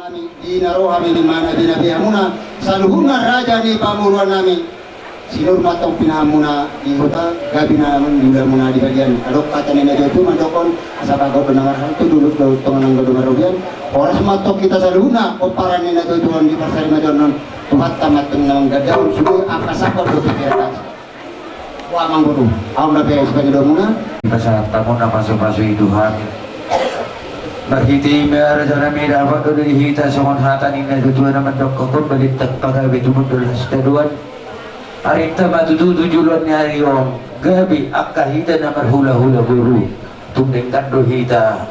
kami dinaro kami di mana dinabihamuna saluhuna raja di pamuruan nami sinur matong pinahamuna di kota gabi naman di muna di bagian adok kata nina itu mandokon asal agak pendengar hal itu dulu ke teman anggo dumarubian oras matok kita saluhuna oparan nina itu tuan di pasar madonon tuhat tamat nang gadaun sudah apa sakor do pikiran wa mangguru aum nabi sebagai domuna pasal tamu nama masuk Tuhan Bahiti merajana mira waktu dari hita songon hatan ini tujuan nama dokter balik terpada betul betul seteruan arita matutu tujuan nyari om gabi akka hita nama hula buru tumdeng kado hita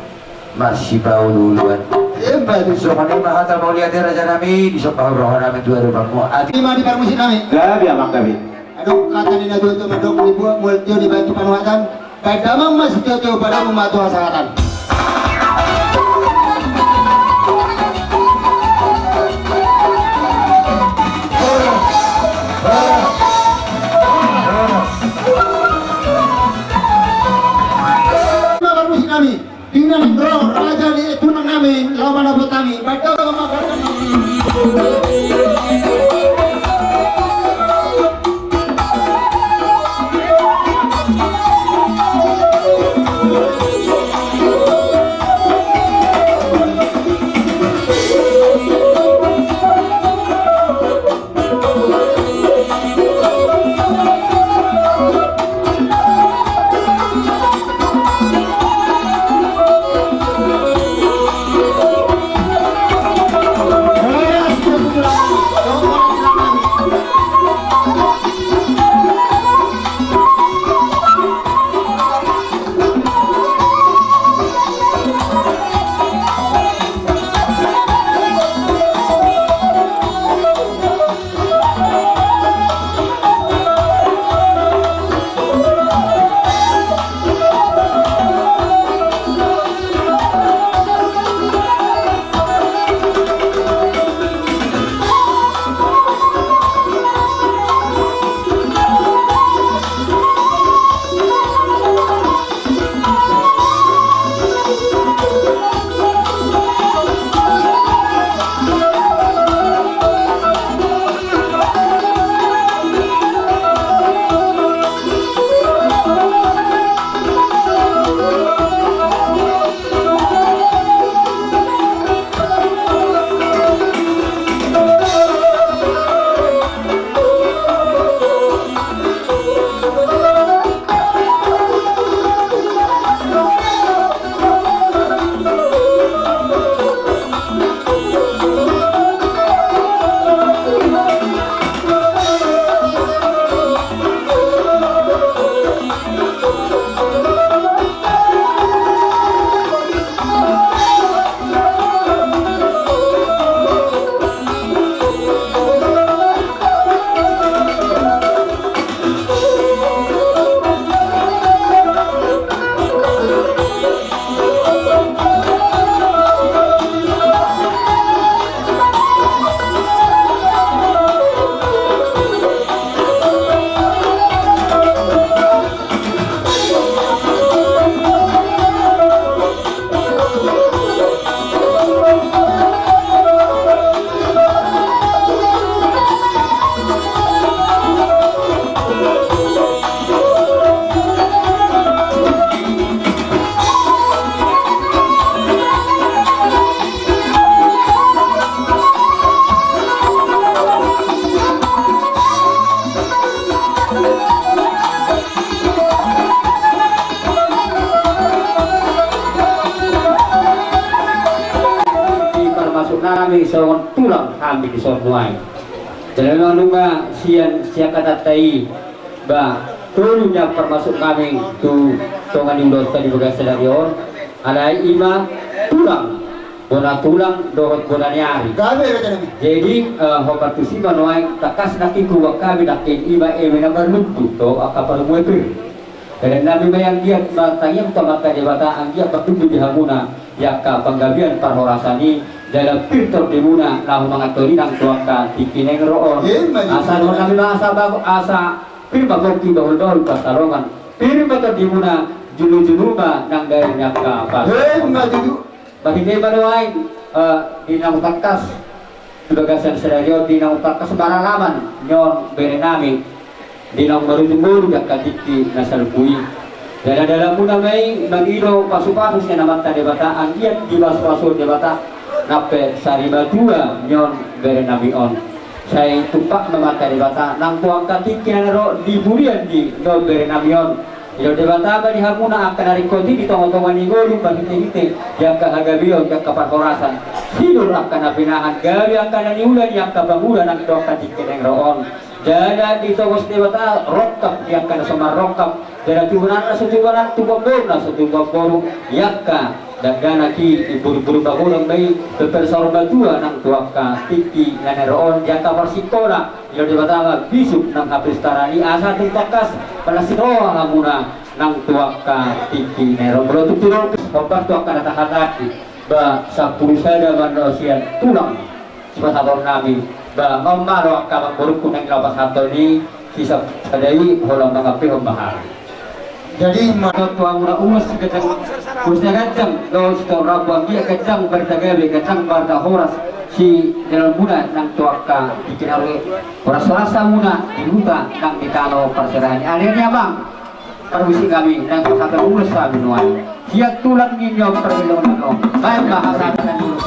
masih bau duluan empat songon lima hata mau lihat rajana mi di sopah rohana mi dua rumahmu ati lima di permusim kami gabi amak gabi aduh kata nina itu mandok dibuat multio dibantu panuatan baik damang mas tio pada mematu hasatan kami dengan drone raja di tunang kami lawan abot kami baik damang kami seorang tulang kami di sornuai dalam nunga sian kata tai ba turunnya termasuk kami tu tongan indot tadi begas dari or ada ima tulang tulang dohot bona nyari jadi hokat tu si manuai takas naki kuwa kami naki ima na berlutu to akapal muepir dan nabi bayang dia batanya utama kaya bata anggia patubu di hamuna yaka panggabian parhorasani dalam pintu di muna lahu mangatori nang tuaka dipineng roon asa doon kami asa pirma bukti bahul pasarongan pirma to di muna julu-julu ba nang gaya nyaka pas bahide baruay dinang takas bagasan serario dinang takas baralaman nyon berenami dinang marunung yakadiki nasalpui dan dalam muna may magido pasupasus na naman debata ang iyat di baso debata nape sarima dua nyon berenami on saya tumpak memata debata nang tuang katiki naro di burian di nyon berenami on ilo debata ba di hamuna akan hari konti di tongon-tongon ingolu bagiti-giti yang kahagabion yang kaparkorasan sidur akan napinahan gabi akan naniulan yang kabangulan ang ito katiki ng roon jadi di togos debata rokap yang kana sama rokap dan tuburan na sa tuburan tubabor na sa tubabor yakka dagana ki iburu-buru bagurang may pepersor batua ng tuwaka tiki na naroon yakka parsikola ilo debata bisuk ng aprestarani asa tumpakas palasinoa nga muna ng tuwaka tiki naroon bro tutulong pagkat tuwaka natahataki ba sa purusada manusia tulang sepasabor namin ba mamaro ka magburuk ng lapas hato ni kisah kadai holang mga pihomahal jadi menurut tuang muna umas kacang usnya kacang lo sito rabuang dia kacang bertagabe kacang barda horas si dalam muna nang tuaka dikinarwe horas-horasa muna di huta nang ditano perserahan akhirnya bang permisi kami nang pasaka ulas sa minuan siat tulang ninyo perbilongan ko baik bahasa dulu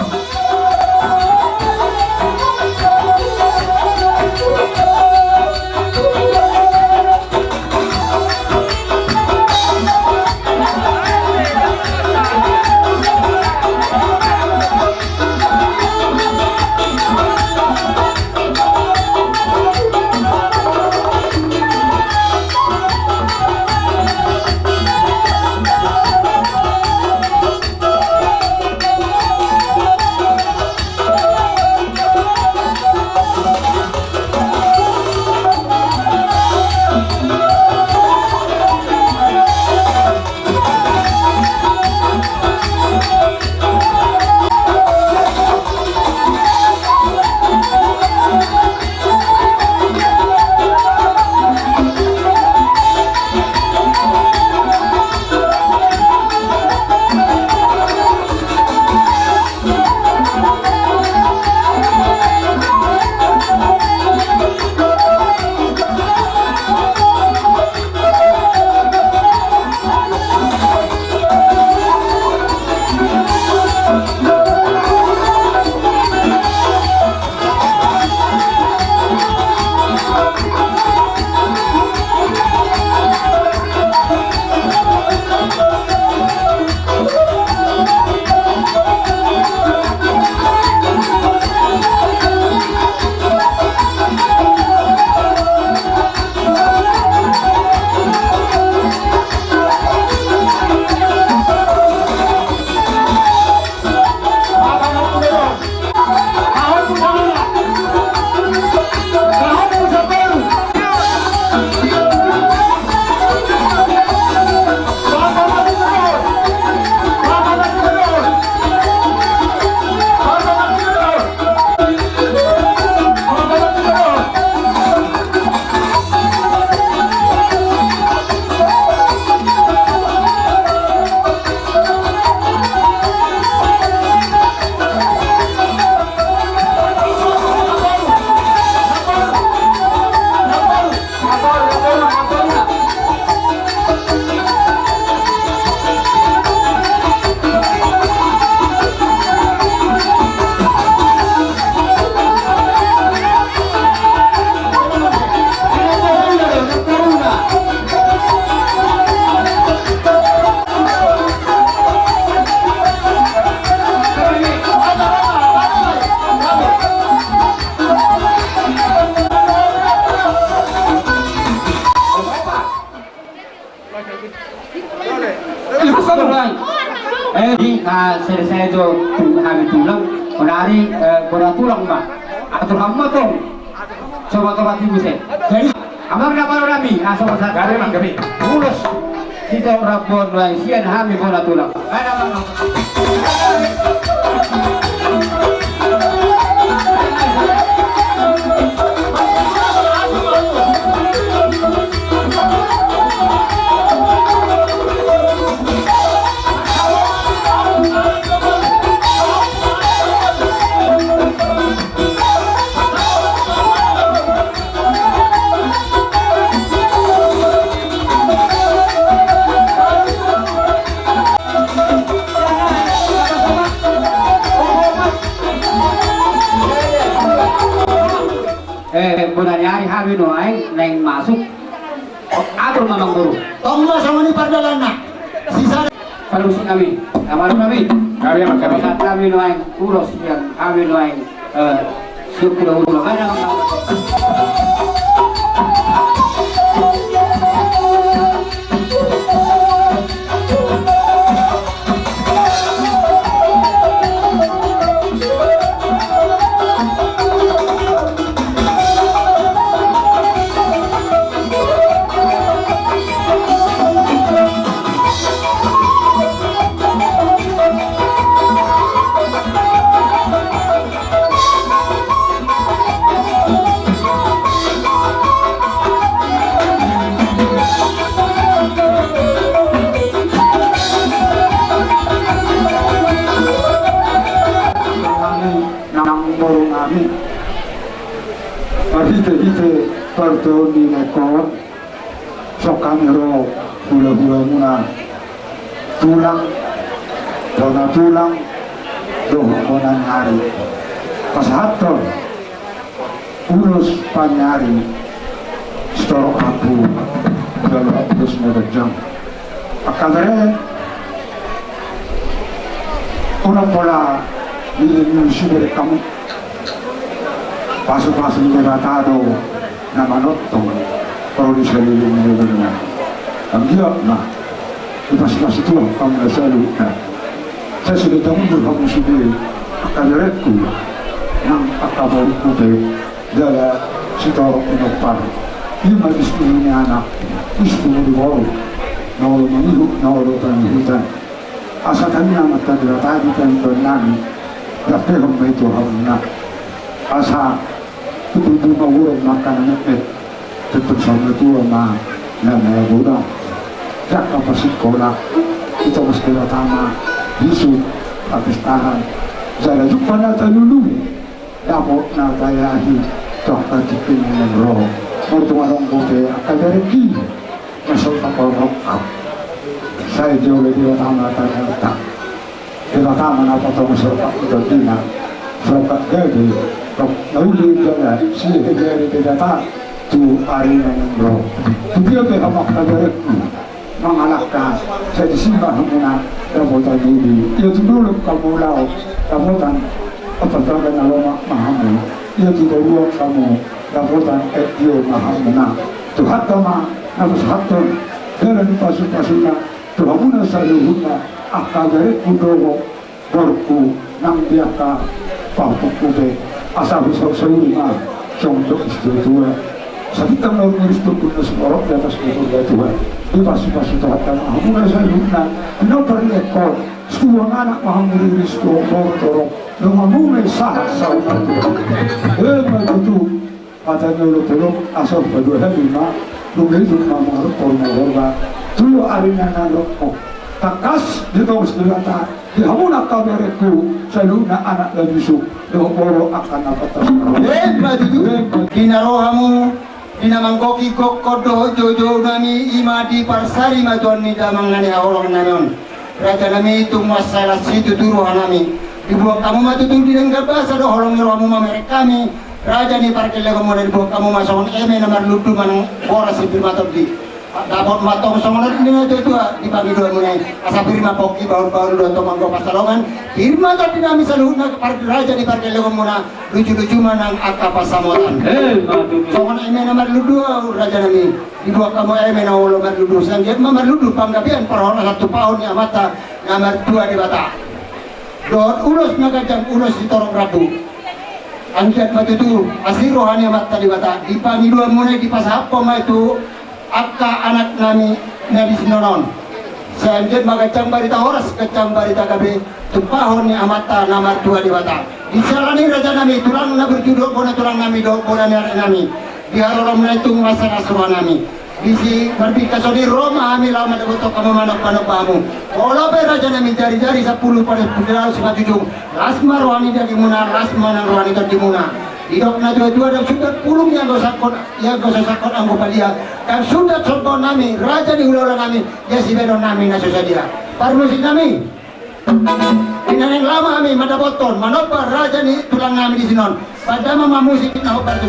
saya itu kami tulang menari bola tulang mbak atau kamu tuh coba tobat ibu saya jadi amar dapat kami asal saat kami mulus kita rapor sian kami bola tulang ada mana Bunanya hari noai neng masuk atur mamang guru. Tonggo sama ni pardalana. Sisa Palusin kami, amaru kami. Kami amat kami. Saat kami noai ulos yang kami noai syukur ulo mana. Hite parto di nekor sok kami ro hula-hula muna tulang dona tulang doh konan hari pas hator urus panyari setorok aku lalu terus medajang akadare orang pola di sumber kamu pasok-pasok debatado na manotong kalau di seliling dunia. Ang dia na ipas-pas itu kamu selalu na. Saya sudah tahu kamu sudah akan rekku nang akabau kute dala sitorong inopar. Lima istri anak istri di bawah nawalo mangihu nawalo tangihutan. Asa kami amat tadi kan nani tapi kamu itu hamna asa itu mawurang makanan itu tetap sama tua na mawurang jak apa sekolah kita mesti datang bisu habis tahan jadi jumpa nata dulu dapot nata yahi toh katikin yang roh mortuarong bote akadareki masuk takol rokap saya jauh lebih utama tanya kita taman apa toh masuk takol dina rokap gede nauli jaga sih dari data tu hari yang bro tu dia ke hamak kabarku mengalahkan saya disimpan hubungan rabotan dulu ia tu dulu kamu lau rabotan apa terang nama mahamu ia tu dulu kamu rabotan dia mahamu na tu hatta ma nafas hatta dalam pasu-pasuna tu hamuna saluhuna akabarku dogo borku nang biaka papuku be asal usah-usahuri mah condok istri tua sakit mau ngurus tuh semorok di atas surga tua di pasu-pasu tahatan aku nggak saya lupa no pernah ekor sebuah anak mau ngurus tuh mau torong dengan mulai sah begitu katanya lo tolong asal berdua lima lu itu mau korma dulu arinya nalok takas di tahun sedelata di hamuna kabareku saluna anak labisu dengan boro akan apa Maju dinarohamu dinamangkoki kokodo jojo nami imadi parsari matuan ni damang nani awalong nanon raja nami itu masalah situ turuhan nami dibuat kamu matutul di denggal bahasa do holong niramu mamerek kami raja ni parkele kamu dibuat kamu masuk eme namar ludu manang boras sipir matot di dapat matong songonan ini itu di pagi dua mulai asa firma poki baru dua tomang go pasalongan firma tapi nami saluhna raja di parkir legomuna lucu-lucu manang akapa samotan songonan eme nomor ludu raja nami dua kamu eme na ulo nomor ludu sanjat nomor ludu panggabian perhona satu tahun ya mata nomor dua di bata dot ulos nagajang ulos di torong rabu angkat batu itu asli rohani mata di bata di pagi dua mulai di pasapo ma itu akka anak nami nabi sinonon sanjat magacang barita horas kacang barita gabe tupahon ni amata namar dua di bata di salani raja nami tulang na berjudul bona tulang nami do bona nami di harolam naitung masa nasruh nami di si berbika sodi Roma kami lama dekotok kamu manok pamu kalau be raja nami jari-jari 10 pada 10 sima jujung lasma rohani dari muna lasma nang rohani dari muna Idok na dua-dua dan sudah pulung yang gosakon anggota dia dan sudah sombong nami raja di ulang nami ya si benon nami na susah dia parmusin nami Inang lama kami madaboton, manobar raja ni tulang kami di sinon. Pada mama musik na obar tu.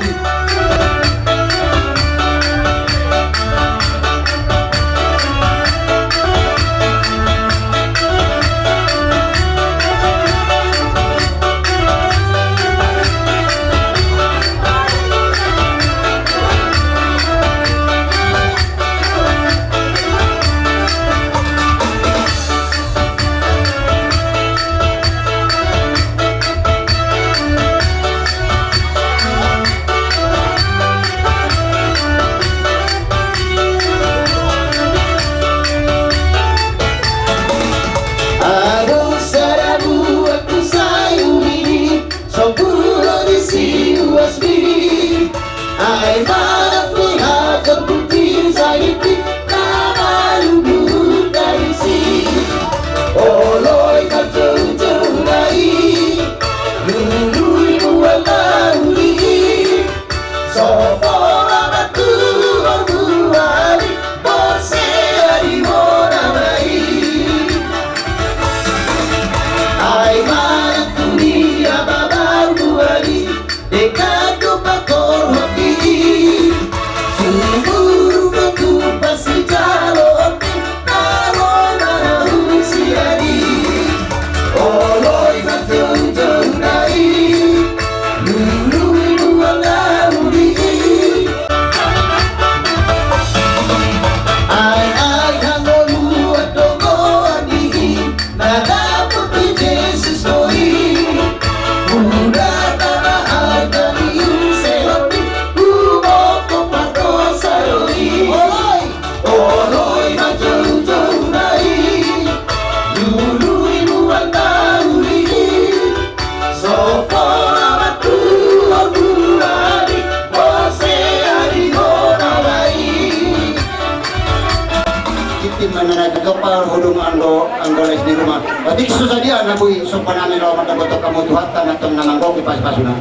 les di rumah. Berarti susah dia nabui sopan namin lo madaboto kamu tuhatan atau namanggo kipas-pasuna.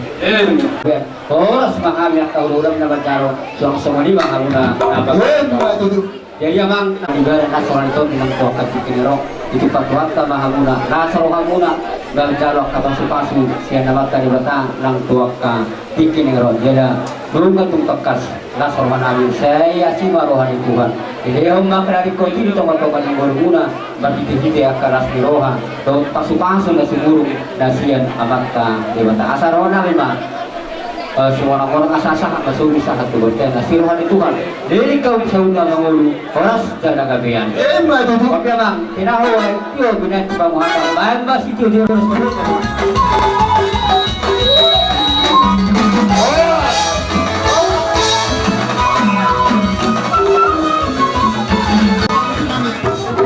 Oras makami at kaurulam na bagaro. So ang sumali mga muna. Jadi amang negara nasional itu minangko at ikinirok. Itu pagwata mahamuna. Nasaro hamuna. Bagaro kapasupasu. Siya nawata di bata ng tuwak ka ikinirok. Jadi belum katong pagkas. Nasaro namin. Saya si marohan ni Tuhan. Jadi yung makarari ko hindi ito matokan ng muna. Bakit akaras ni Roha. So pasupasu na siguro na siya amat ka di bata. Asaro namin ma. Semua orang asasa masuk bisa satu berten nasiruhan itu kan dari kau bisa undang mengulu oras jaga gabean tapi bang tidak itu benar tiba muhakam bahan bas itu dia harus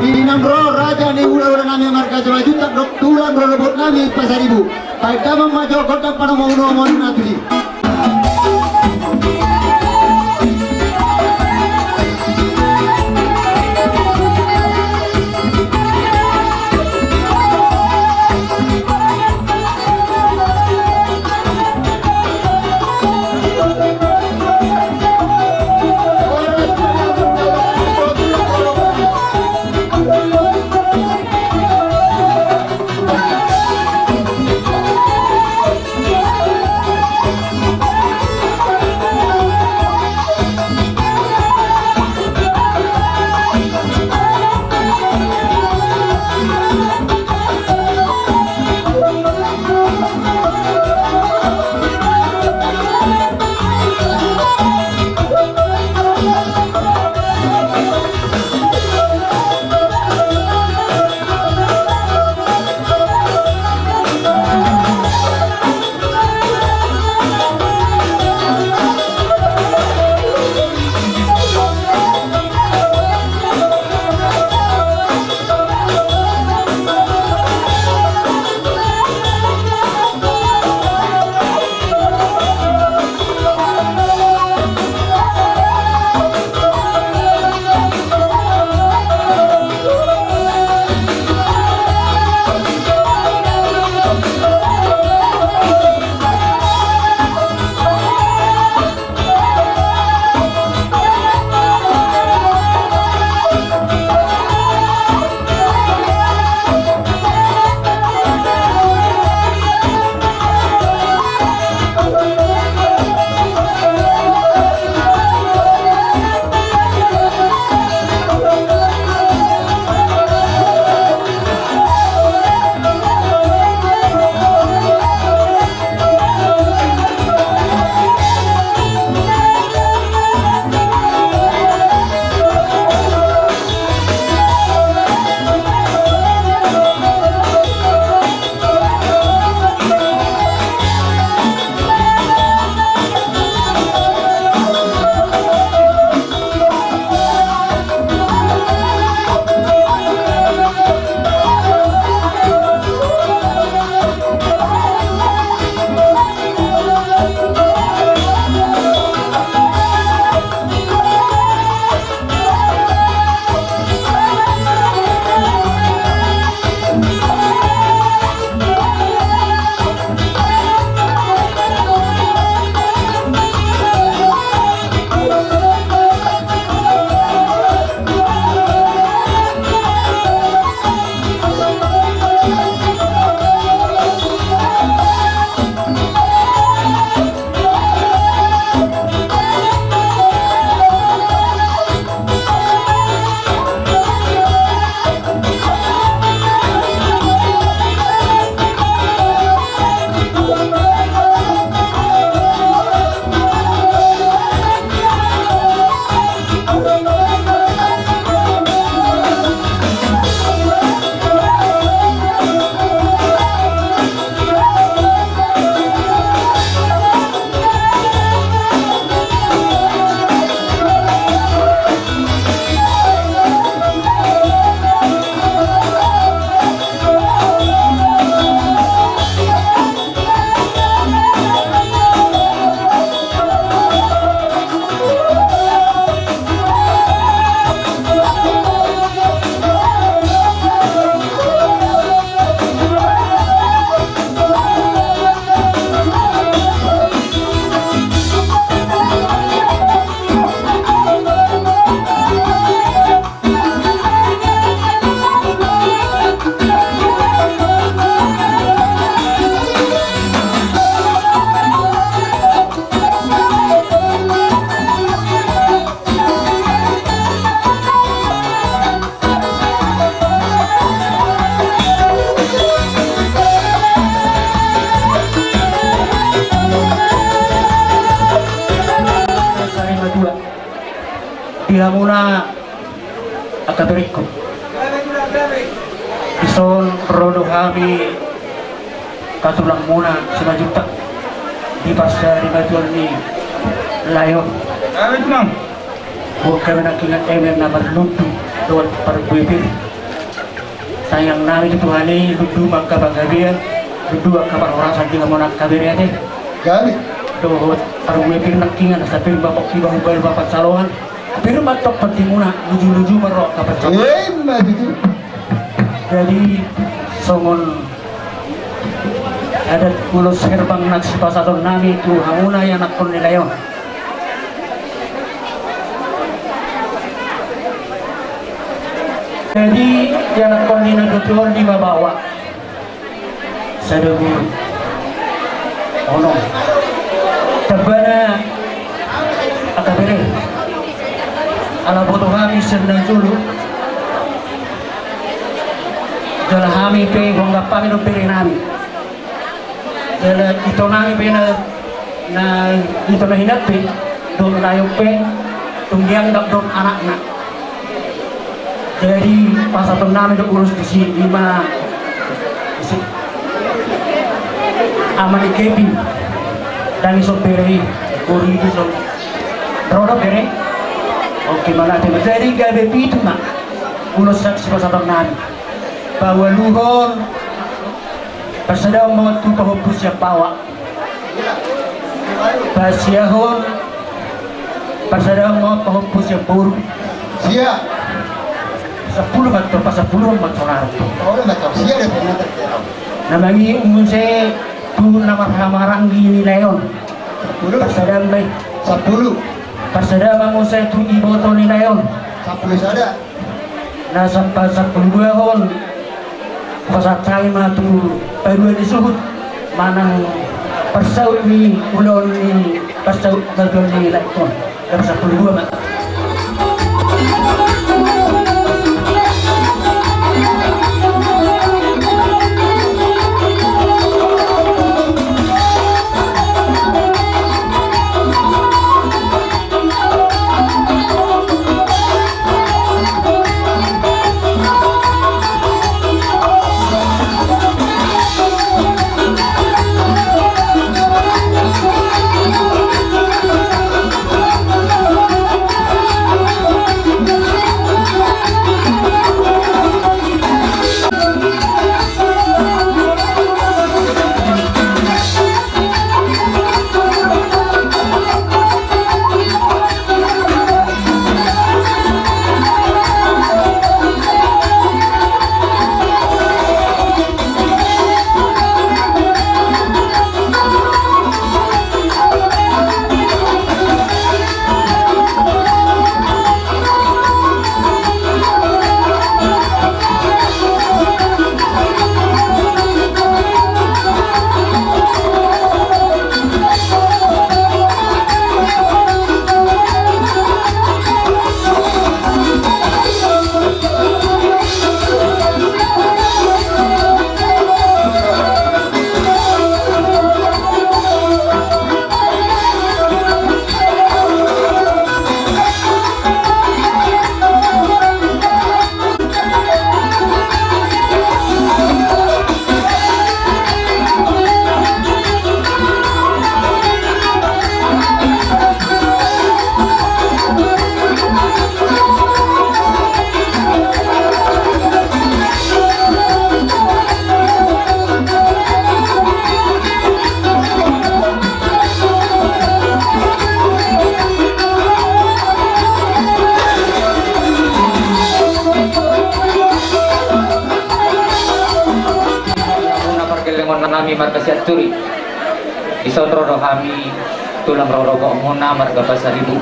Inang bro raja ni ulah-ulah nami marka jawa juta dok tulang bro lebut nami pasar ibu baik kamu maju kota pada mau ngomong nanti dihamuna akaberiko ison rodo kami katulang muna sinajuta di pasar majuan ni layo huwag kami nakingat na marluto doon parbuibir sayang namin ito hali ludu magkabagabian ludu agkaparorasan di mo nagkabiriate Gabi. doon parbuibir nakingan sa pirbabok ibang-ubal bapat saluhan pero batok pati muna luju-luju marok kapat saluhan Maju. jadi songon adat ulos gerbang nagsipasadon nami itu hamuna yang nakon nila yun. Jadi yang nakon nila doon di babawa sa dugo ono tabana akabere ala boto kami sa Julu dala kami pe kung kami no pere nami dala ito nami pe na ito na hinat pe doon na yung pe tunggianggap doon anak na jadi pas atau namin doon urus di sini lima aman Kevin dan iso pere uri iso roda pere oke mana jadi gabe itu na urus saksi pas atau namin bahwa luhur pasadang mga tupahupos siya pawa pasiyahon pasadang mga pahupos siya puro Sia. 10 bato pa 10 matsonar to Orang nggak tahu. Sia ada pernah terkira. namangi umunse tu na marhamarang gini na yon pasadang bay 10. pasadang umunse tu iboto ni na yon 10 sada. nasa pasapulwa hon pasatay mga tu pagwa di suhut manang pasaw ni ulon ni pasaw nagawin ni laikon sa pulwa ba kami marga Siaturi isong roro kami tulang roro ko muna marga Pasaribu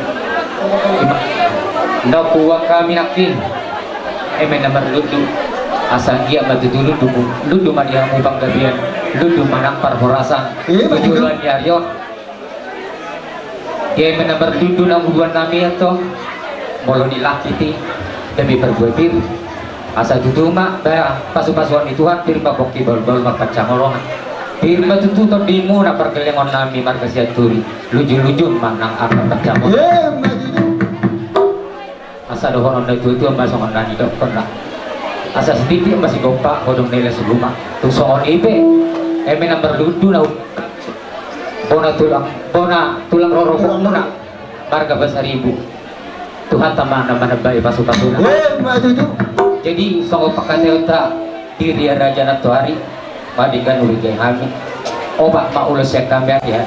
nakuha kami nakin ay may naman ludu asang giya matutulog ludu manihamu panggabian ludu manang parhorasan tujuan yaryo dia may naman ludu ng buwan kami ito molo nilakiti demi berbuatir asa tutuma kaya pasu-pasuan ni Tuhan firma bokti bol-bol magpacangolongan firma tututo di mo na perkelengon nami marga Siaturi luju-luju manang akan pacangolongan asa dohon na itu masih ngonani dok pernah asa sedikit masih gompa hodong nila sebelumah tuh songon ibe nomor dudu na bona tulang rorokok muna marga besar ibu Tuhan tamang naman nabay pasupasuna jadi songo pakateo ta diri raja na tuari madikan uli kay hami obat maulos ya kami ya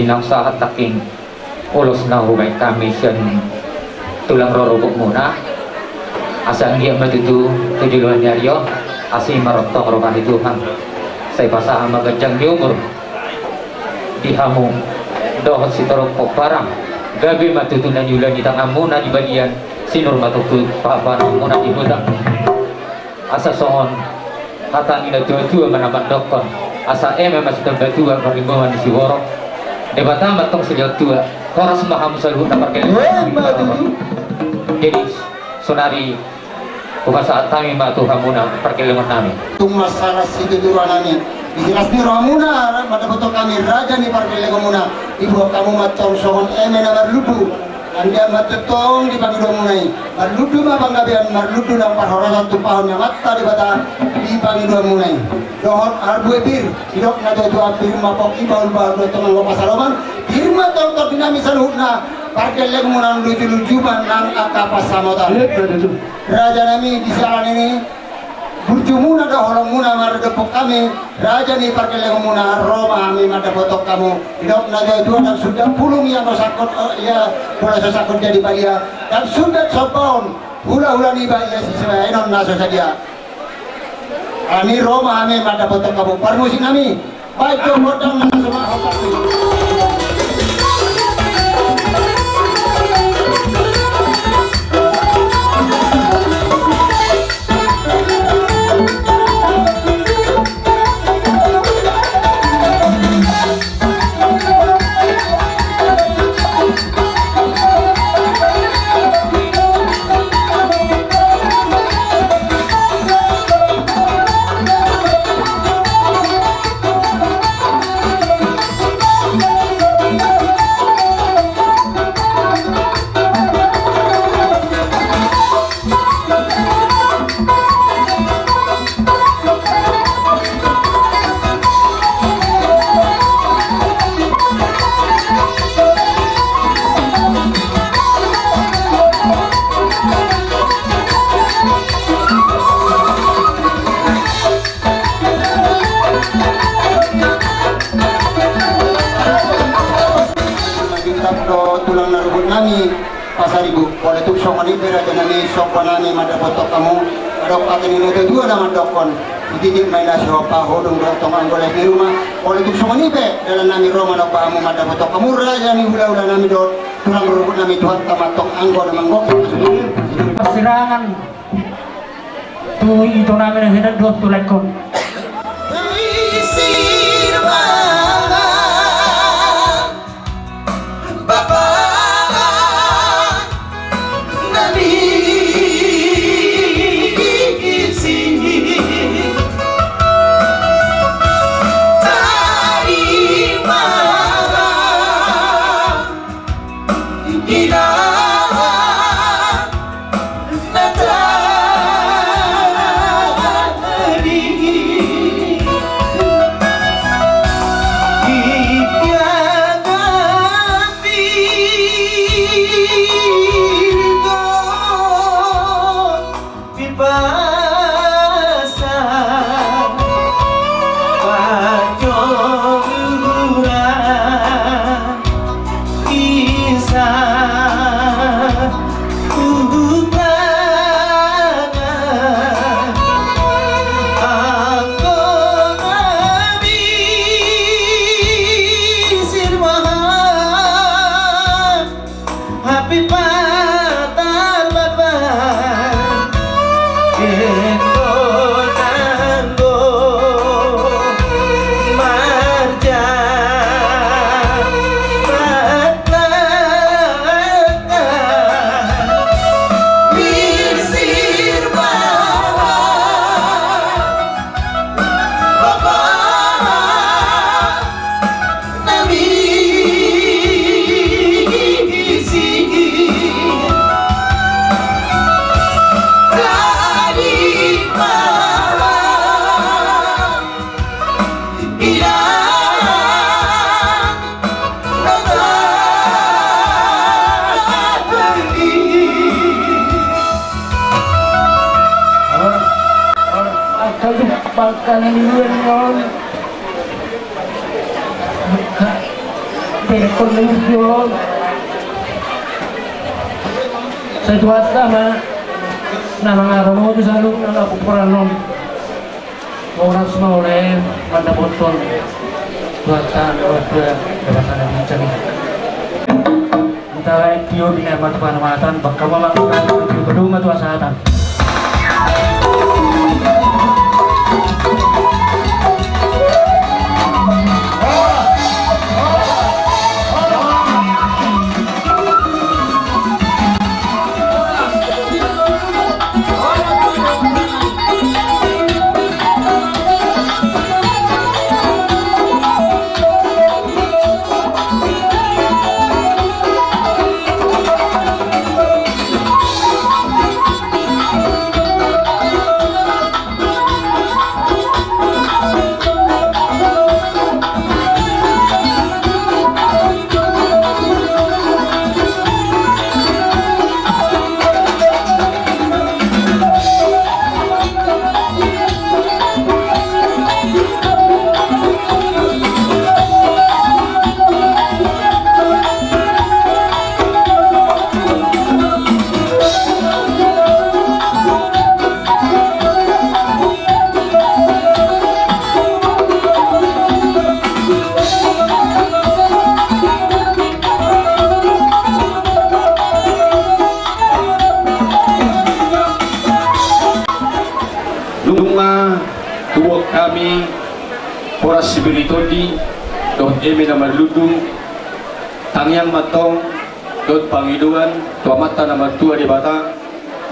dinangsahat taking ulos na hubay kami siya tulang rorobok muna asa ang iya matutu tujuan nyaryo asi marotong rokan Tuhan say pasahan magadyang di umur dihamu dohot si torong parang gabi matutunan yulan di tangan muna di bagian sinur matutu papanang muna di muda asa songon hata nila tua-tua manaman dokon asa masih tembatua perimbangan si worok debatang batong sejauh tua koras maham selalu dapat jadi sonari bukan saat kami matu hamuna perkeliman kami tung masalah si tujuan kami dijelas ni ramuna pada foto kami raja ni perkeliman muna ibu kamu matong sohon nomor ludu anda matutong di pagi dua mulai marludu mah banggabian marludu nang parhorasan tumpahon yang mata di bata di pagi dua mulai dohon arbu bir sidok na dua bir mapok ibaul baul teman lo pasaloman firma tol dinamisan hudna parkeleng munang lucu-lucu nang akapas samotan raja nami di jalan ini burjumuna dah orang muna mardepok kami raja ni parkeleng muna Roma kami madapotok kamu hidup naga dua dan sudah pulung yang bersakut ya bola sesakut jadi balia dan sudah sopaun hula-hula ni balia siswa enon naso saja kami Roma kami madapotok kamu permusi kami baik jomodang naso mahokak tulang narubut nami pasar ibu boleh tuh sok ni beraja nami sok nami mada foto kamu dok akan ini ada dua nama dokon jadi main siapa hodong berotongan boleh di rumah boleh tuh sok ni be dalam nami Roma dok kamu mada foto kamu raja ni ulah nami dok tulang narubut nami Tuhan tamatok anggo dan manggok persirangan tuh itu namanya hendak dua tulekon Natali Baka naniluan yun. Telepon na yun. Sa tuwat sama na mga araw sa loob ng kapupuran nun. Oras na ulit, mandapotol. Tuwatan, dapat na din siya. Kita tiyo binamat panamatan, baka mamakakan tiyo kedua tuasatan. Tuwag kami oras sibilitodi dot emi na marludu tangyang matong dot Panginoon tuamata na matua di bata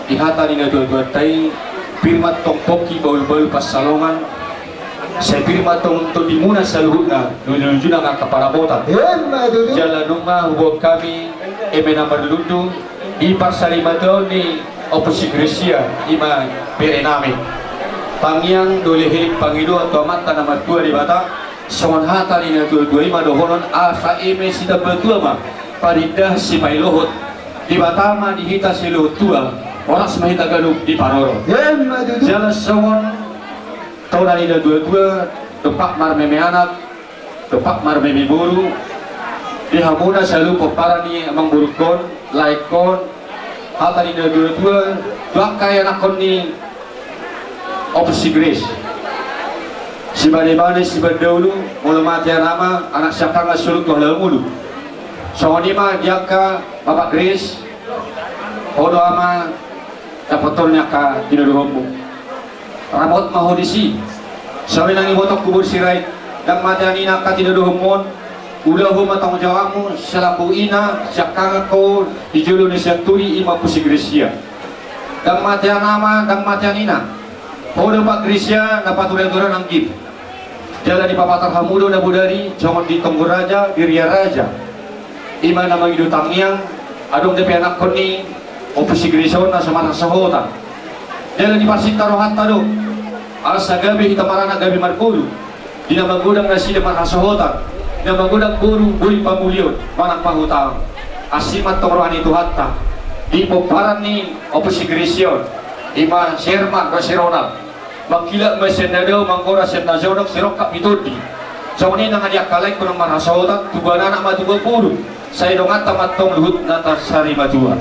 ihata ni na dua tay pirmat tong poki baul-baul pasalongan sa pirmat tong to di muna sa luhut na nunuju na nga kaparabotan jalan numa huwag kami emi na marludu di parsalimaton ni Opus Iglesia ima pere namin Pangyang dolehilik Panginoon tuamata na matua di bata songon hata ni na dua ima dohonon asa eme sida betua ma paridah si mailohot di bata ma dihita si luhut tua oras mahita galuk di paroro jalan songon tahun ni na dua tepak mar meme anak tepak mar meme buru di hamuna selalu popara ni amang burukon laikon hata ni na dua kaya nakon ni Opus Iglesia si bade-bade si berdahulu mula mati nama anak siapa nggak suruh tuh lalu mulu soalnya ni mah dia ka bapak Grace odo ama dapatolnya ka dinodohombo ramot mahodisi soalnya nangi botok kubur sirait dan mati anina ka dinodohomon ulahu matang jawabmu selaku ina siapa kau dijulu ni senturi ima Opus Iglesia dan mati nama dan mati anina Hodo Pak Grisya na patulang-tulang ang gip. Jalan di Papatar Hamudo na Budari, jangan di Tonggo Raja, di Ria Raja. Ima na mga tangyang, adong depe anak ko ni Opus Iglesia na sa mga sahota. Jalan di Pasinta Rohanta do, alas na gabi itamarana gabi markulo. Di na magudang na sila mga sahota. Di na magudang guru, buli pamulyon, manang pahutang. Asimat tong rohan itu hatta. Di poparan ni Opus Iglesia. Ima Sherman Rasi Ronald magkila senado mangkora senado sirokap mitodi so ni nang dia kalay ko ng marasautan tubana na matugo puro sa idongat tamatong luhut na tasari matua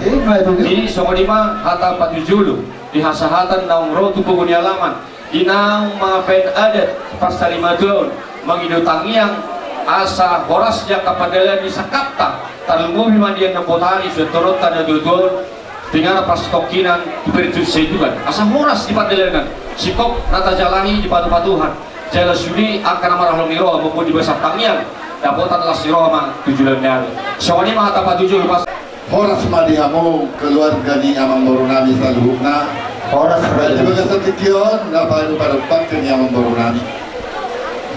di so ni ma hata patujulu di hasahatan ng rotu po ni alaman inang mga pen adat pasari matua manginutangyang asa horas dia kapadala ni sakapta talungubi man dia ng botani sa torotan na dudol tinggal pas tokinan diberi juga asal muras di padelenan sikop nata jalani di patu-patuhan jala sudi akan amarah lomiro maupun di besar tangian dapotan lah siroh ma tujuan nyari soalnya mah tapa tujuh pas horas madihamu keluarga ni amang borunami saluhna horas dari bagasan tikion dapat pada pakken amang borunami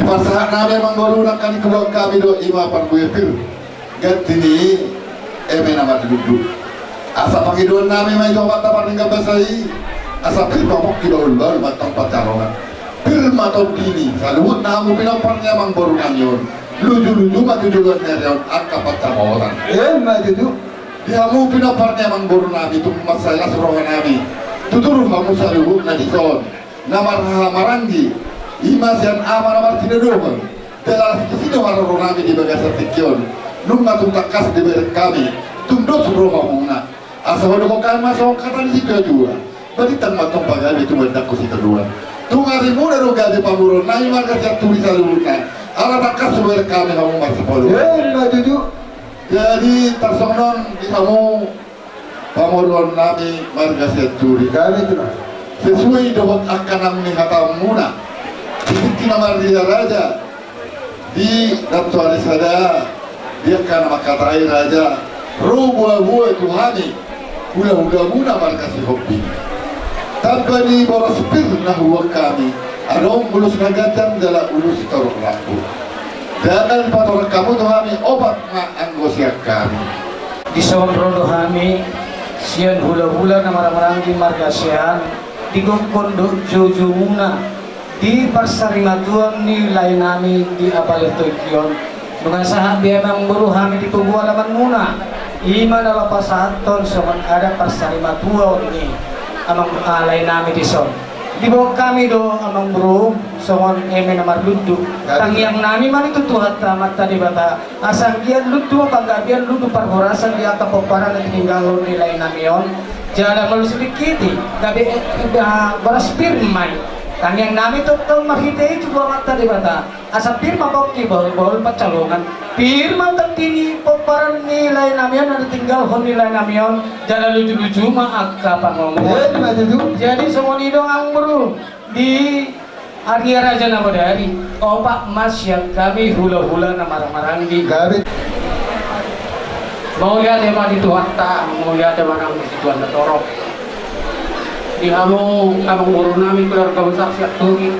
di pasahat nabe amang borunami kali keluar kami do ima parbuepir ganti ni nama duduk asa pangidon namin may tobat na paning kabasay asa pilpamok kilaulbal matang patarongan pilmatong dini sa luhut na mo pinapang niya mang borungan yun luju-luju matujugan niya yun ang kapatamoran matuju di mo pinapang niya mang borungan itong masaya sa rohan namin tuturo mo sa luhut na dison na maranggi Imas yang aman amar tidak doang. Dalam sini orang kami di bagian setikion. Nunggu tuntak kas di bagian kami. Tunduk suruh ngomongna. Asal udah kau kami masuk kata di situ juga. Beri tanpa tumpah gabi itu berdak kusi kedua. Tunggu muda ruga di pamurun. Nai marga siap tulis alurkan. Alat takas sebagai kami kamu masih polu. Mbak Dudu. Jadi tersonon di kamu pamurun nami marga siap tulis. Gabi itu lah. Sesuai dengan akan mengatakan muna. Di nama dia raja di Ratu Alisada dia kan makatai raja rubuah-buah Tuhani udah muna marga si hobi. Tanpa di boros pir nahwa kami adong bulus nagatan dalam ulus torok lampu. Jangan pator kamu Tuhani obat na anggosiak kami. Di Sombrodo kami sian hula-hula na marang-marang marga sian di kondo jojo muna di parsarimaduan nilai nami di apalito ikion dengan sahabat memang buru kami di tubuh alaman muna iman ala pasaton soman ada parsarimaduan ni amang alay nami di son di bawah kami do amang buru soman eme namar ludu tangyang nami man itu tuhat tamat tadi bata asang gian ludu panggabian ludu parhorasan di atap paparan at tinggal nilay nami yon jalan malu sedikiti gabi baras pirmay tangyang nami totong makita itu buang mata di bata asa pirma kau kibol pacalongan pirma tertini paparan nilay nami yon ada tinggal hon nilay nami yon jalan lucu-lucu maaka pangomong Mbak Dudu. jadi semua nidong ang bro di Arya Raja nama dari opak mas yang kami hula-hula na marang-marang di Gabi. mau lihat emang di Tuhan tak mau lihat emang ang di Tuhan na torok di kamu abang buru namin keluarga besar siap tugi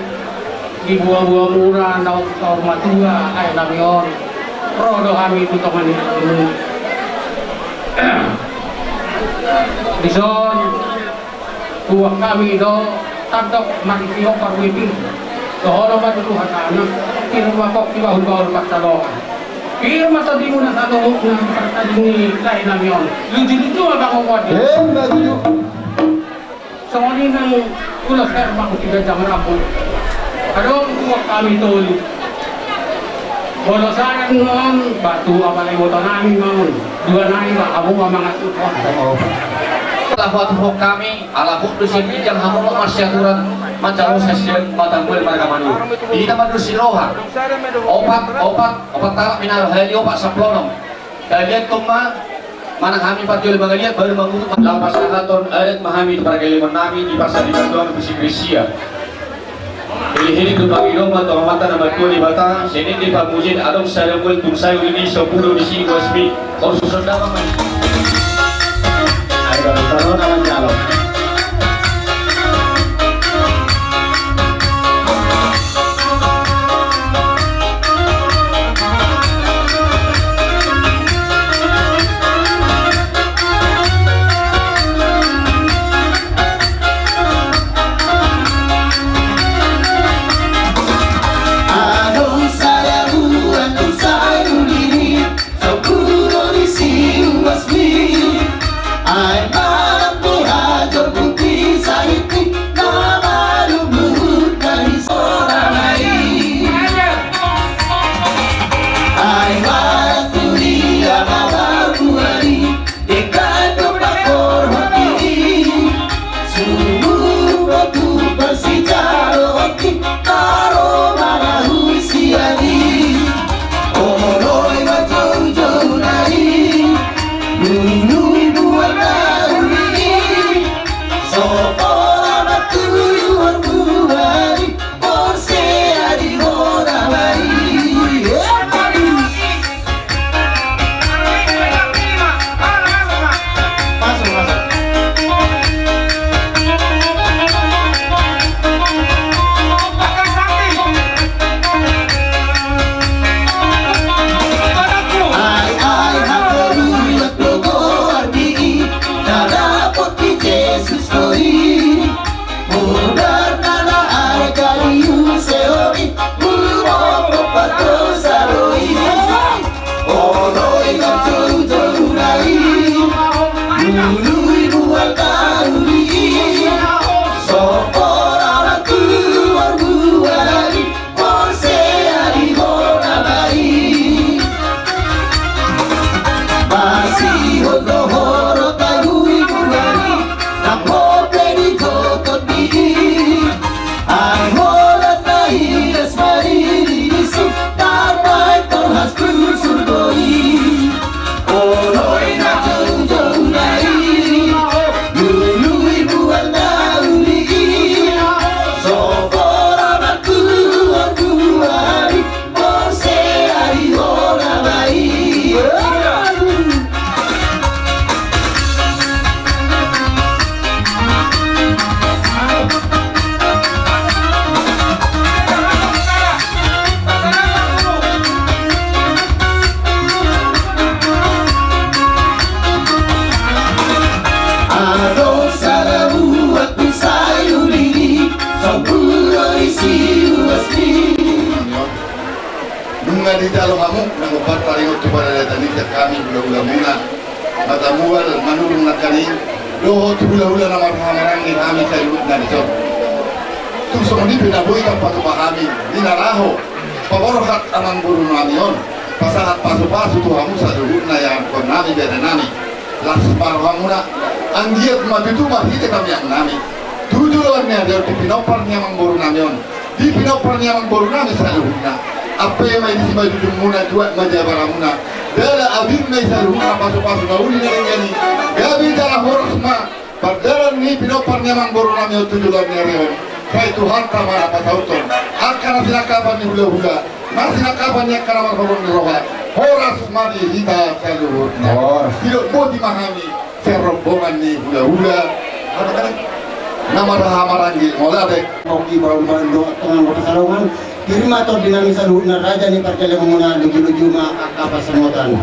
di buah-buah murah na hormat tua ay namion rodo kami itu teman ini di son buah kami do tandok makikiyok parwiti dohoro ba dulu hatana firma kok di bahul-bahul patalongan firma tadi muna sa loob ng tadi ni lain namion lucu-lucu abang ko di Mbak Dudu. so ngayon ng ulas herma ko tiga jam rapon adong buah kami tuli bolosaran noon batu abalay mo namin noon dua namin ba abo mga supon Lafat hok kami ala hok du sini jang hamu masyaturan macam sesian matangul marga manu di nama du siroha opat talak minaro heli opat saplonom kalian tuma mana kami patul bangaliat baru mengutuk lapas sahaton adat mahami di pargaliman nami di pasar di bantuan besi Krisia Hili tu pangilong mata mata nama tua di bata sini di pamujin adong saremul tung sayu ini sepuluh di sini wasmi kau susun dalam ada taruh nama calon. I'm nunga di dalam kamu nangopat paling tu pada tadi kami bulan-bulan muna mata mual manulung nakali doho tu bulan-bulan nama hamarang ni kami salut dan so tu semua ni bina boy tanpa tu pahami di naraho paborohat amang burun namion pasahat pasu-pasu tu kamu salut na yang kon nami beda nami langsung parhamuna anggiat matu mah hite kami yang nami tujuannya dia di pinoparnya mang burun namion di pinoparnya mang burun nami salut na apa yang main di maju muna dua majabaramuna dala abin mai saluhuna pasu-pasu nauli nengani gabi dala horosma padaran ni pinoparnya mang burun nami tujuannya reon kai Tuhan kamar apa tauton akan sinakaban ni hula-hula masih sinakaban yang karamar babon roha horas mani hita saluhuna tidak mau dimahami serombongan ni hula-hula nama rahamarangi molade Oki baru-baru tengah persalongan kirim atau dinamis saluhna raja ni perkele menguna luju-luju ma apa semutan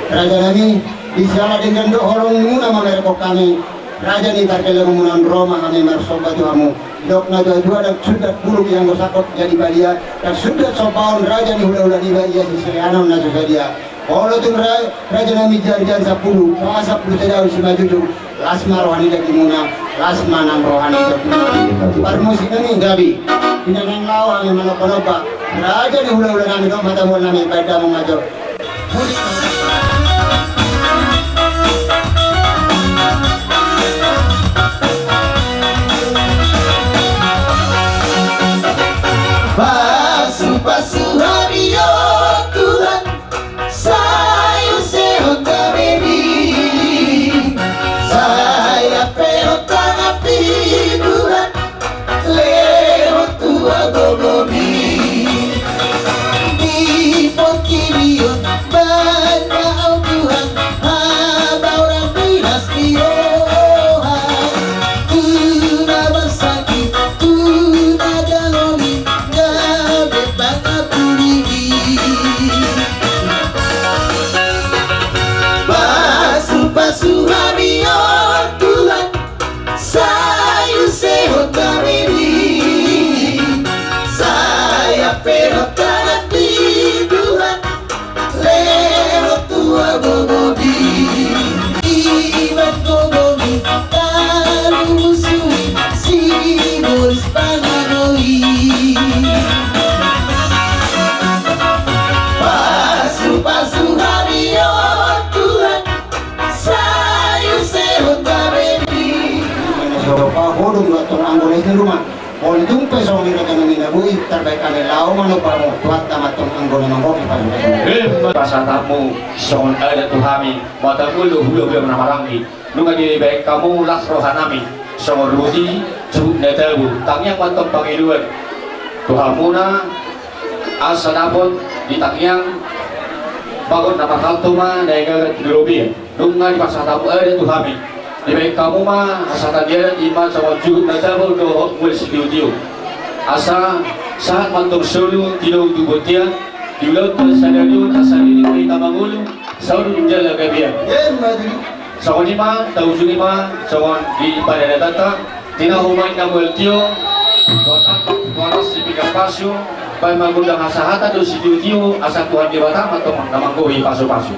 raja nami disala dengan do holong muna mamerko kami raja ni perkele menguna Roma kami mersobat kamu dok na dua dan sudah buluk yang gosakot jadi balia dan sudah sopaon raja ni hula-hula di balia sisirianon na dia kalau tu raja nami jari-jari 10 tidak usah maju lasma rohani lagi muna lasma nang rohani lagi parmusi nami gabi pinanang lawa yang manopa raja ni hula-hula nami dok mata mula nami pada mengajar Pasu hario Tuhan saya sehat baby saya pelota api Tuhan lewat tua gogobi di pokirion banyak Tuhan haba orang binas diohan tuna bersakit tuna galoni pasu hario Tuhan saya sehat baby saya pelota api Tuhan lewat tua gogobi iwan gogobi talu musui si bolis panganoi pasu hario Tuhan saya sehat baby Pahodong atau anggol itu rumah. Kalau jumpa sama mereka nami nabui terbaik kami lau manupamu tuat tamatong anggol mangkoki pada. Pasatamu son ada Tuhami matamu hulu-hulu menamarangi nunga di baik kamu las rohanami son rudi cukup netabu tangnya pantong pangiluan Tuhamuna asa dapat di tangyang bangun nama kaltuma nega dilobi nunga di pasatamu ada Tuhami di baik kamu mah asa tadian iman sama cukup netabu do mul sidiu asa saat pantong sulu tidak dubotia di laut sadariun asali ni kita mangulu saudara jala kabian sawan lima tahu lima sawan di pada data tina humai namul tio tuan sipika pasu pai mangundang asahata do sidiu asa Tuhan di Batam atau namanggohi pasu-pasu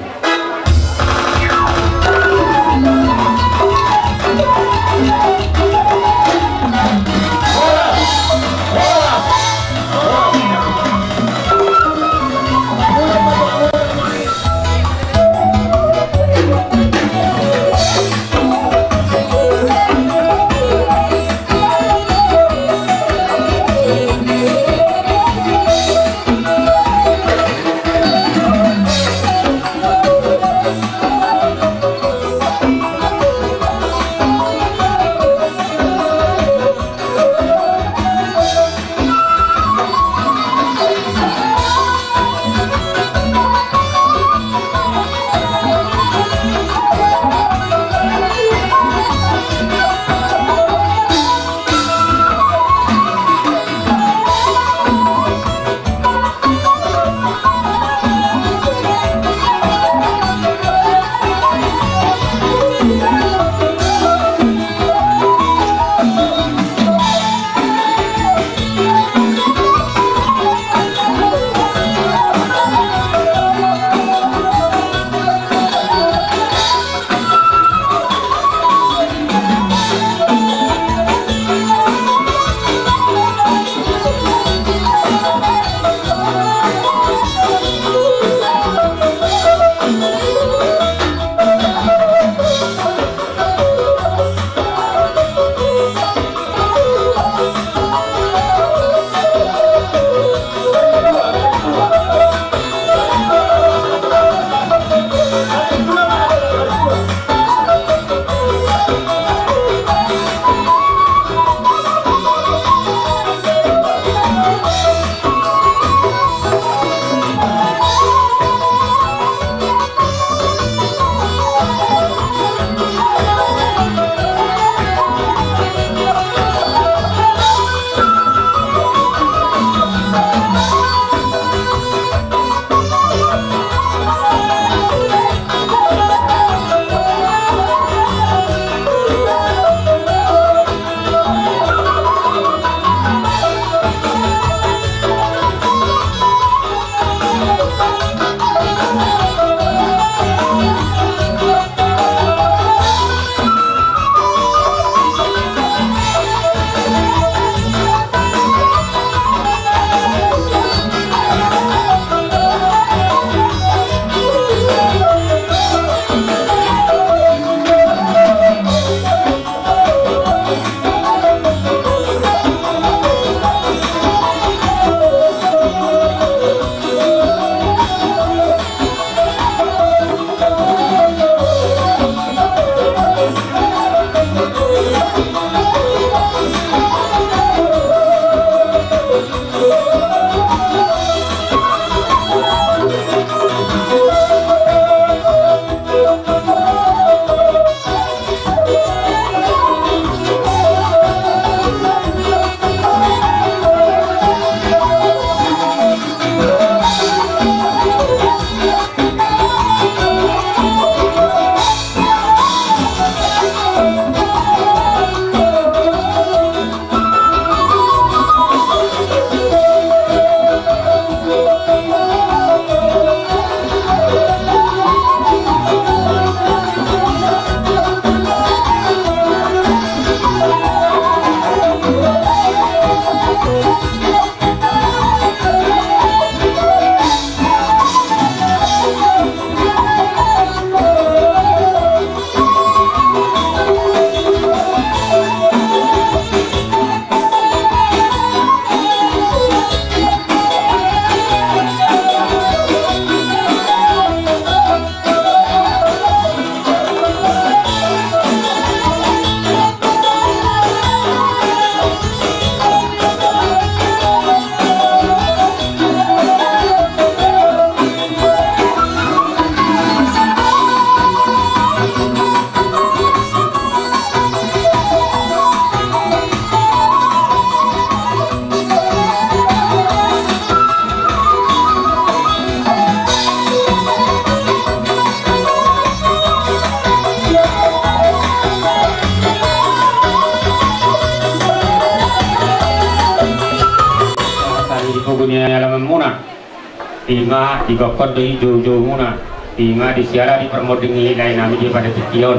Ima digokot di jauh-jauh muna. Ima disiara di permodingi lain nami di pada tikion.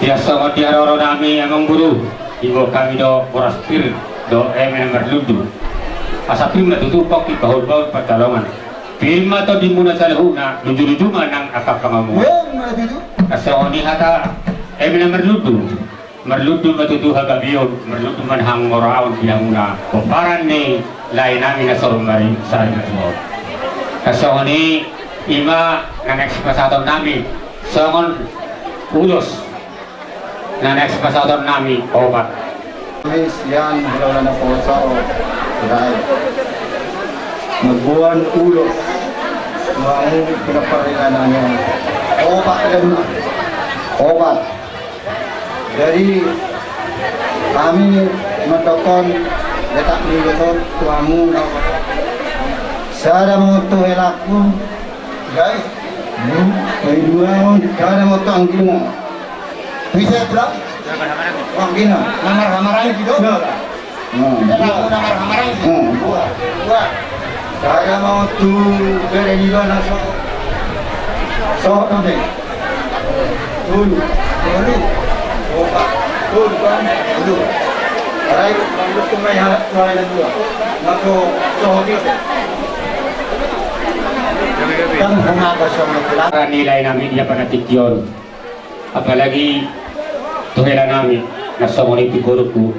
Biasa ngoti orang nami emang guru. Ibu kami do oraspir do nomor ludu. Asapim na tutupok di bahul-bahul pertolongan. Firma to di muna sa lahuna, luju-luju manang akap pangamu. Kasawani hata nomor merludu matutu hagabiyon, merludu manhang moraon bilang muna. Koparan ni lain namin na sorumari sa rin mo. Kasawani ima na next pasaton namin, songon ulos na next pasaton namin obat. Miss yan, wala na po sa dahil magbuwan ulos ang pinaparingan namin obat dari kami matokon letak ni betul tuamu saya mau tu elakku guys kedua cara mau tu angkimo bisa berapa angkino namar-namaran gitu namar-namaran dua saya mau tu dari di mana so nanti dulu kan dulu Aray, kalau kumay harap na rin dua. Nako, sohogit. Kang humaka sa mga pula. Nilai namin ya pada tikyon. Apalagi tuhela namin nasa ngunit guruku.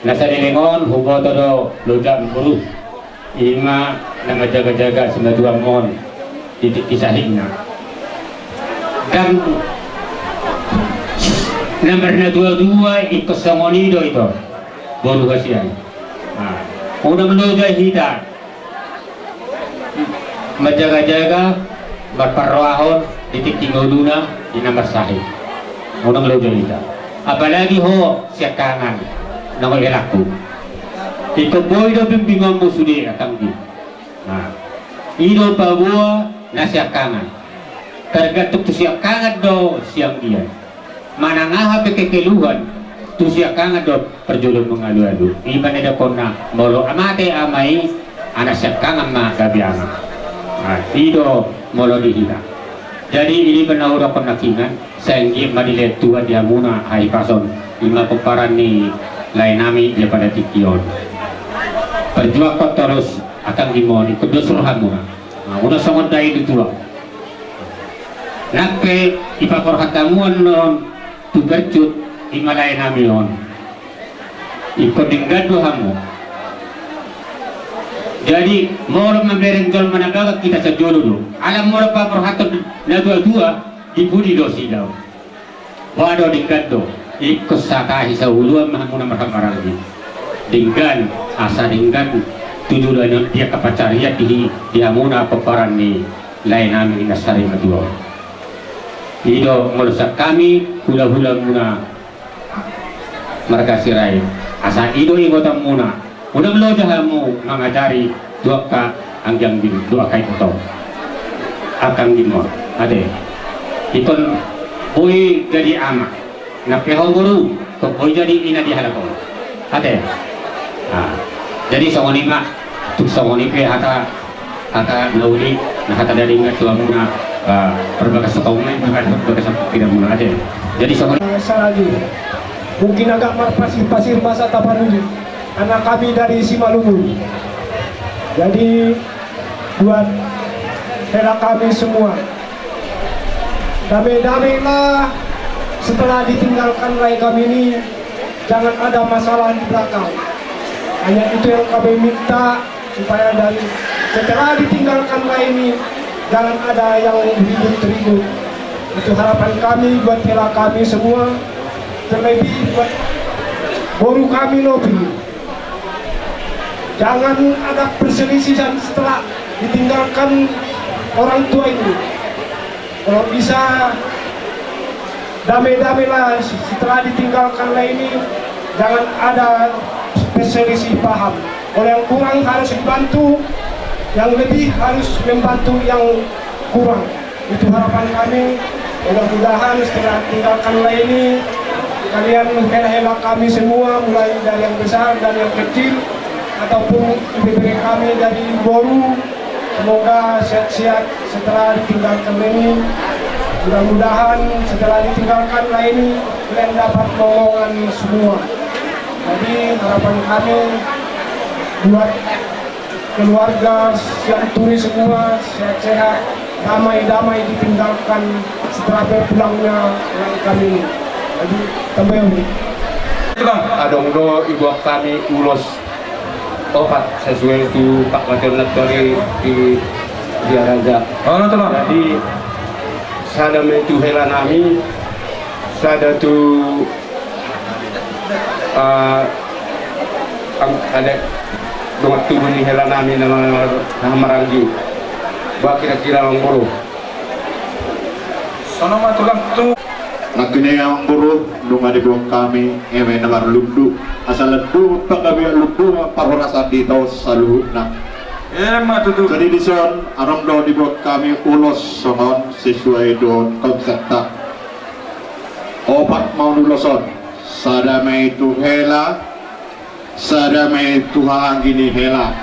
Nasa nilingon hubo todo lojam guru. Ima na majaga-jaga sa madua mon titik-tisahin na. Dan nomor na dua-dua ikosongonido ito. Baru kasihan. Udah menuju hita, menjaga-jaga, berperwahon, titik tinggal duna di nomor sahih. Udah menuju hita. Apalagi ho siap kangen, nama elaku. Iko boy do bimbingan musudi atang di. Ido pabua na siap kangen. Tergantung tu siap kangen do siang dia. Mana ngah kekeluhan. Tu siya kang adot perjulun mengalu-alu iban ada kona molo amate amai anak siya kang amma gabianga ido molo dihila jadi ini benaura penakingan senggi madilet tua dia muna hai pason lima peparan ni lain nami daripada tikion perjuang kau terus akan dimoni kedus rohan muna una sangat dai ditua nakpe ipakor hatamuan non tu bercut Himalaya namion ikut dinggadu hamu jadi moro membereng jol managaga kita sa jolo do alam moro pa perhatan na dua-dua dibudi do sidaw wado dinggadu ikut sakahi sa uluan mahamuna marhamaragi dinggan asa dinggan tujuan dia kapacariat di amuna peparan ni lain namin inasari madua ido melusak kami hula-hula muna mereka sirai asa ido igotam muna melojahamu mengajari dua ka anggang bin dua kai potong akan dimor ade ikon boy jadi ama na peho guru ko boy jadi ina di halako ade jadi songoni ma tu songoni pe hata nauli na hata dari ngat tua muna perbakas kaumen perbakas tidak muna ade jadi songoni lagi mungkin agak pasir masa Tapanuli anak kami dari Simalungun jadi buat hela kami semua damai-damailah setelah ditinggalkan rai kami ini jangan ada masalah di belakang hanya itu yang kami minta supaya dari setelah ditinggalkan rai ini jangan ada yang ribut-ribut itu harapan kami buat hela kami semua terlebih buat boru kami lobi jangan ada perselisihan setelah ditinggalkan orang tua ini kalau bisa damai-damailah setelah ditinggalkan ini jangan ada perselisih paham kalau yang kurang harus dibantu yang lebih harus membantu yang kurang itu harapan kami mudah-mudahan setelah tinggalkan ini kalian hela-hela kami semua mulai dari yang besar dan yang kecil ataupun ibu kami dari Boru Semoga sehat-sehat setelah ditinggalkan ini. Mudah-mudahan setelah ditinggalkan ini kalian dapat momongan semua. Jadi harapan kami buat keluarga yang turi semua sehat-sehat, damai-damai ditinggalkan setelah berpulangnya kami ini. Jadi tambah ini. Adong do ibu kami ulos opat sesuai itu Pak Wakil Natori di Raja. Oh, jadi sada metu hela nami, sada tu ada doa turun ni hela nami nama Maranggi. Ba kira-kira orang buru. Sono mah tulang tu. Nakini ang buru lunga di buong kami eme namar lundu asal lundu paggabi lundu parorasa dito sa luhut na Matutu. jadi di son aram do di buong kami ulos sonon sesuai don konsepta opat mau nuloson sada may tu hela sada may tu hangini hela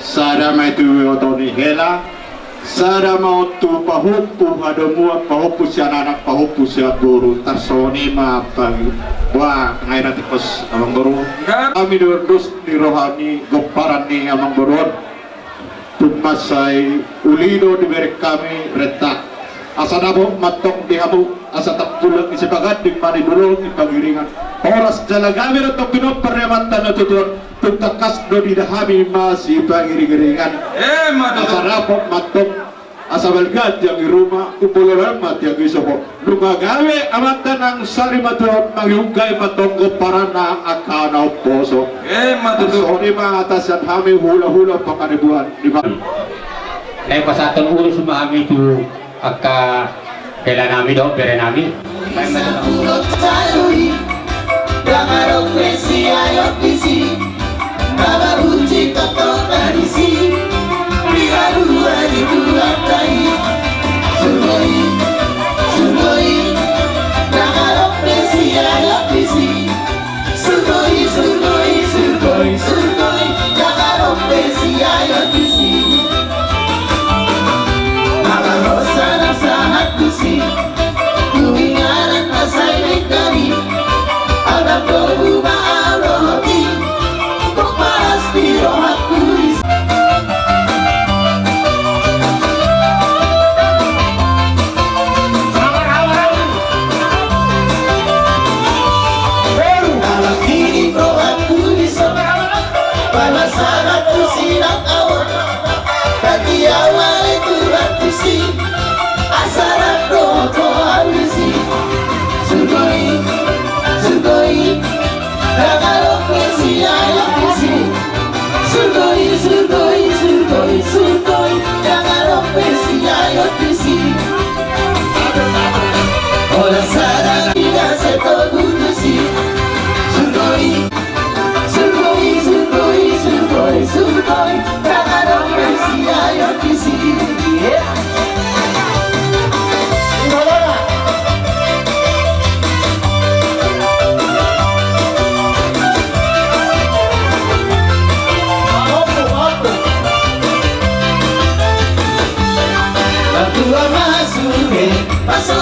sada may tu otoni hela sada mau tu pahupu ada muat pahupu si anak pahupu si guru tarsoni ma pagi wah ngaira tipos amang guru kami dus di rohani goparan ni amang guru tumasay ulido di berik kami retak asa nabo matok di hamu asa takpulang isipagat di mani dulu di pagiringan oras jalagami na topino perematan na tutur tutakas do di dahami masih pagiringan asa nabo matok asa balgad yang di rumah upuluran mat yang isoko lumagawi amatan ang sari maturon magyugay matonggo para na akana poso matutu oni mga atasan hami hula-hula pangkanibuhan di ba Nay pasatong ulo sumami tu akka kailan namin daw pere namin. Pulot saluri, damarong besi ayok bisi, baba uji toto karisi, priharua di buatai, sugoi, sugoi, damarong besi ayok bisi, sugoi, sugoi, sugoi, sugoi, damarong besi ayok bisi. Rosa na sangat kusi Kuingaran asay may kami Alam ko bumaaroti Kung paras tiro at kulis Alam kini pro at kulis Para sangat kusi ng awon Tati awal itu kusi Asara ko awisi Sugoi, sugoi Ragarok kusi ayok kusi Sugoi, sugoi, sugoi, sugoi Ragarok kusi ayok kusi Ola sarang tidak seto kusi Sugoi, sugoi, sugoi, sugoi, sugoi Ragarok kusi ayok kusi Pasó